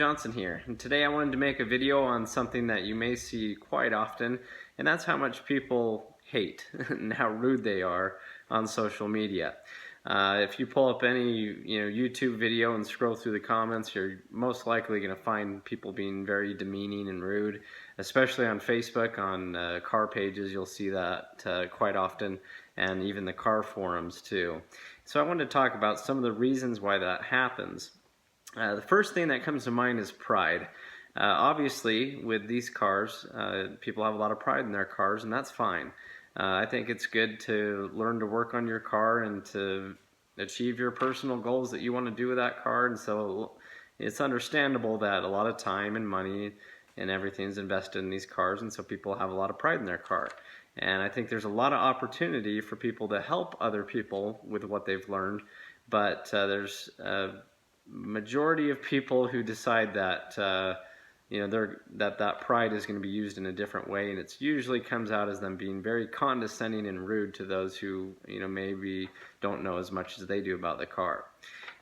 Johnson here, and today I wanted to make a video on something that you may see quite often, and that's how much people hate and how rude they are on social media. If you pull up any YouTube video and scroll through the comments, you're most likely going to find people being very demeaning and rude, especially on Facebook, on car pages. You'll see that quite often, and even the car forums too. So I wanted to talk about some of the reasons why that happens. The first thing that comes to mind is pride. Obviously, with these cars, people have a lot of pride in their cars, and that's fine. I think it's good to learn to work on your car and to achieve your personal goals that you want to do with that car, and so it's understandable that a lot of time and money and everything's invested in these cars, and so people have a lot of pride in their car. And I think there's a lot of opportunity for people to help other people with what they've learned, but there's majority of people who decide that that pride is going to be used in a different way, and it usually comes out as them being very condescending and rude to those who maybe don't know as much as they do about the car.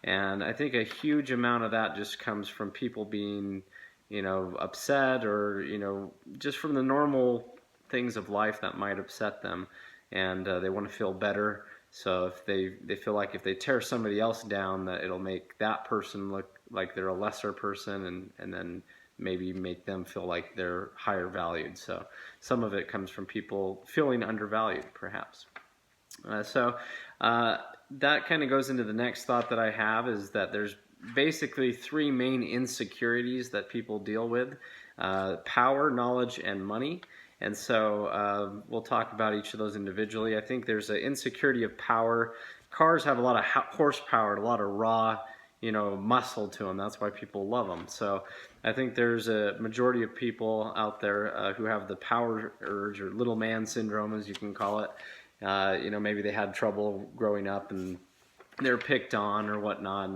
And I think a huge amount of that just comes from people being upset, or just from the normal things of life that might upset them, and they want to feel better. So if they feel like if they tear somebody else down, that it'll make that person look like they're a lesser person, and then maybe make them feel like they're higher valued. So some of it comes from people feeling undervalued, perhaps. That kind of goes into the next thought that I have, is that there's basically three main insecurities that people deal with: power, knowledge, and money. And so we'll talk about each of those individually. I think there's an insecurity of power. Cars have a lot of horsepower, a lot of raw, muscle to them. That's why people love them. So I think there's a majority of people out there who have the power urge, or little man syndrome, as you can call it. Maybe they had trouble growing up and they're picked on or whatnot,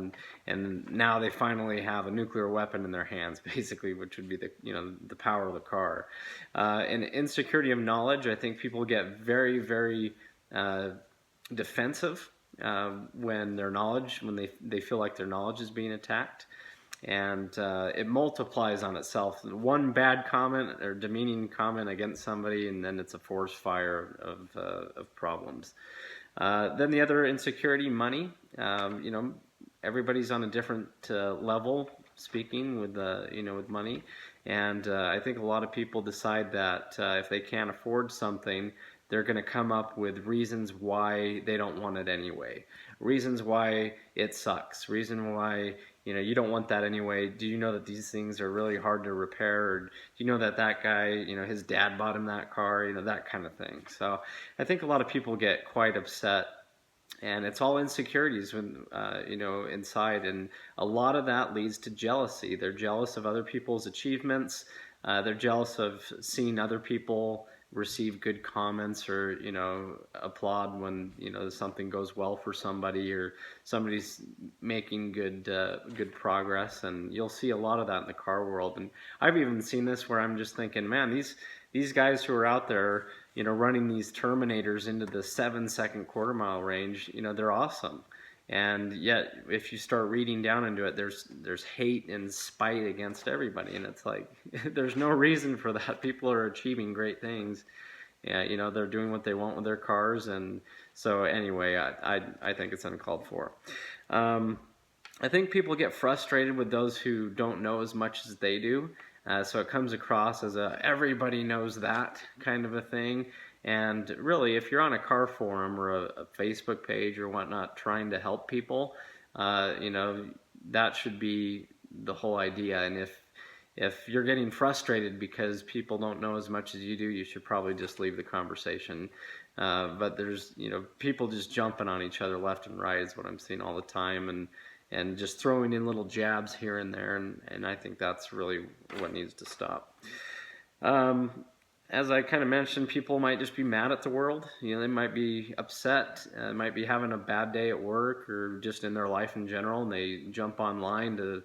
and now they finally have a nuclear weapon in their hands, basically, which would be the power of the car. And insecurity of knowledge, I think people get very, very defensive when they feel like their knowledge is being attacked, and it multiplies on itself. One bad comment or demeaning comment against somebody, and then it's a forest fire of problems. Then the other insecurity, money. Everybody's on a different level, speaking with with money, and I think a lot of people decide that if they can't afford something, they're going to come up with reasons why they don't want it anyway, reasons why it sucks, reason why you don't want that anyway. Do you know that these things are really hard to repair? Or do you know that guy, his dad bought him that car, that kind of thing. So I think a lot of people get quite upset, and it's all insecurities when inside, and a lot of that leads to jealousy. They're jealous of other people's achievements. They're jealous of seeing other people receive good comments, or applaud when something goes well for somebody, or somebody's making good progress. And you'll see a lot of that in the car world. And I've even seen this where I'm just thinking, man, these guys who are out there running these Terminators into the 7-second quarter mile range, they're awesome. And yet, if you start reading down into it, there's hate and spite against everybody, and it's like there's no reason for that. People are achieving great things. Yeah, they're doing what they want with their cars, and so anyway, I think it's uncalled for. I think people get frustrated with those who don't know as much as they do. So it comes across as everybody knows that kind of a thing. And really, if you're on a car forum or a Facebook page or whatnot trying to help people, that should be the whole idea. And if you're getting frustrated because people don't know as much as you do, you should probably just leave the conversation. But there's people just jumping on each other left and right is what I'm seeing all the time, and just throwing in little jabs here and there, and I think that's really what needs to stop. As I kind of mentioned, people might just be mad at the world. They might be upset, might be having a bad day at work or just in their life in general, and they jump online to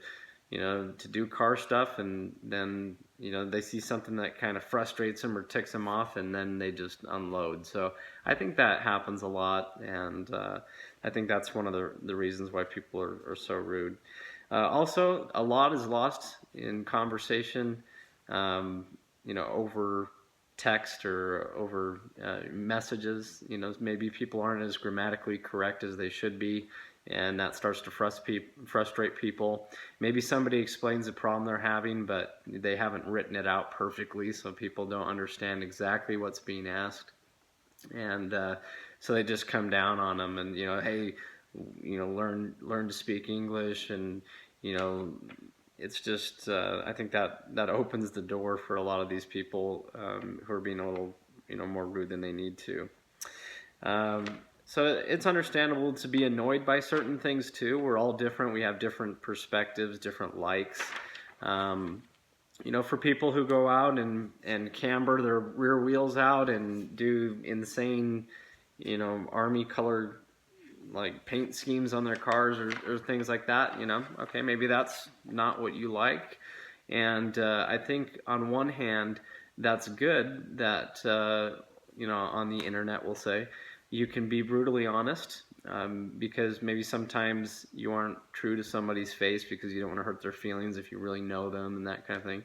do car stuff, and then they see something that kind of frustrates them or ticks them off, and then they just unload. So I think that happens a lot, and I think that's one of the reasons why people are so rude. Also, a lot is lost in conversation, over text or over messages. Maybe people aren't as grammatically correct as they should be, and that starts to frustrate people. Maybe somebody explains the problem they're having, but they haven't written it out perfectly, so people don't understand exactly what's being asked, and so they just come down on them, and hey, learn to speak English, and you know, it's just I think that opens the door for a lot of these people who are being a little more rude than they need to. Um, so it's understandable to be annoyed by certain things too. We're all different. We have different perspectives, different likes. Um, for people who go out and camber their rear wheels out and do insane, army colored like paint schemes on their cars or things like that, okay, maybe that's not what you like. And I think on one hand, that's good that, on the internet, we'll say, you can be brutally honest, because maybe sometimes you aren't true to somebody's face because you don't want to hurt their feelings if you really know them and that kind of thing.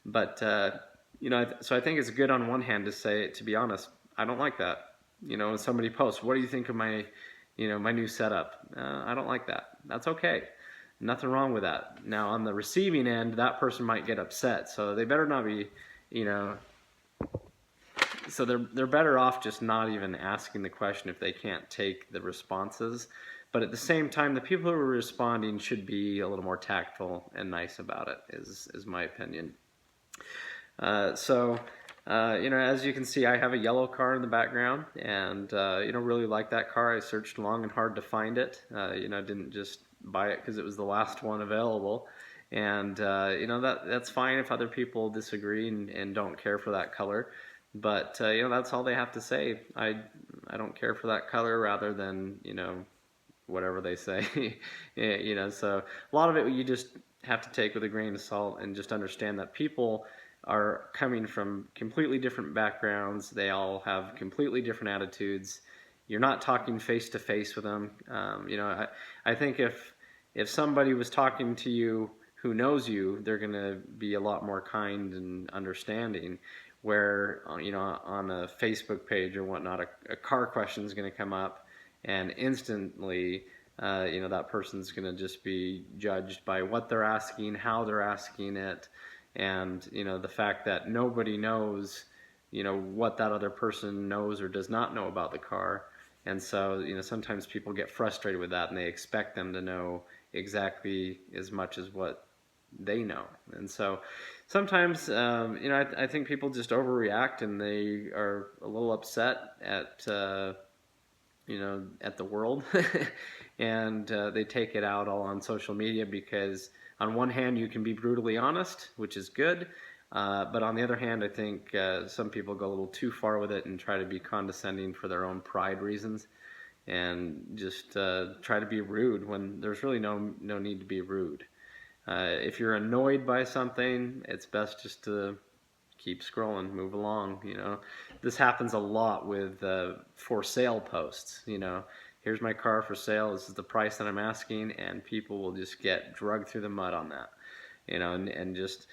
But, so I think it's good on one hand to say, to be honest, I don't like that. When somebody posts, what do you think of my new setup? I don't like that. That's okay. Nothing wrong with that. Now, on the receiving end, that person might get upset. So they better not be, so they're better off just not even asking the question if they can't take the responses. But at the same time, the people who are responding should be a little more tactful and nice about it, is my opinion. As you can see, I have a yellow car in the background, and really like that car. I searched long and hard to find it. I didn't just buy it because it was the last one available, and that's fine if other people disagree and don't care for that color. But that's all they have to say. I don't care for that color, rather than whatever they say. So a lot of it you just have to take with a grain of salt and just understand that people are coming from completely different backgrounds. They all have completely different attitudes. You're not talking face to face with them. I think if somebody was talking to you who knows you, they're going to be a lot more kind and understanding. Where on a Facebook page or whatnot, a car question is going to come up, and instantly that person's going to just be judged by what they're asking, how they're asking it, and the fact that nobody knows what that other person knows or does not know about the car. And so sometimes people get frustrated with that, and they expect them to know exactly as much as what they know. And so sometimes I think people just overreact, and they are a little upset at at the world and they take it out all on social media, because on one hand you can be brutally honest, which is good, but on the other hand, I think some people go a little too far with it and try to be condescending for their own pride reasons, and just try to be rude when there's really no need to be rude. If you're annoyed by something, it's best just to keep scrolling, move along. This happens a lot with for sale posts. Here's my car for sale. This is the price that I'm asking, and people will just get dragged through the mud on that. And just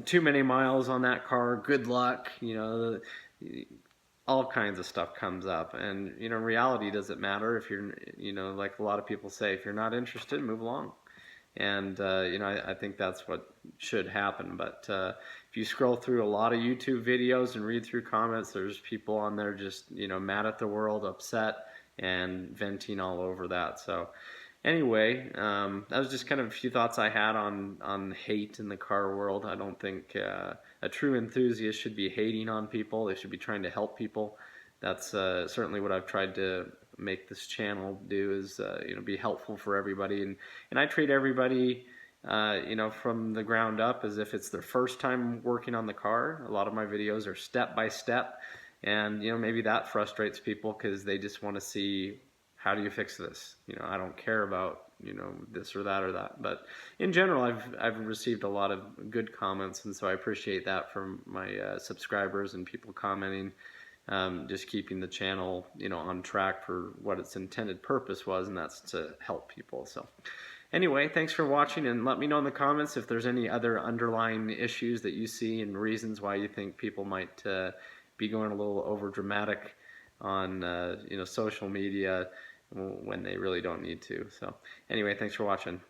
too many miles on that car. Good luck. All kinds of stuff comes up, and reality doesn't matter. If you're like a lot of people say, if you're not interested, move along. And I think that's what should happen. But if you scroll through a lot of YouTube videos and read through comments, there's people on there just mad at the world, upset, and venting all over that. So anyway, that was just kind of a few thoughts I had on hate in the car world. I don't think a true enthusiast should be hating on people. They should be trying to help people. That's certainly what I've tried to make this channel do, is be helpful for everybody, and I treat everybody from the ground up as if it's their first time working on the car. A lot of my videos are step by step, and maybe that frustrates people because they just want to see, how do you fix this? I don't care about this or that or that. But in general, I've received a lot of good comments, and so I appreciate that from my subscribers and people commenting. Just keeping the channel on track for what its intended purpose was, and that's to help people. So Anyway, thanks for watching, and let me know in the comments if there's any other underlying issues that you see and reasons why you think people might be going a little over dramatic on social media when they really don't need to. So anyway, thanks for watching.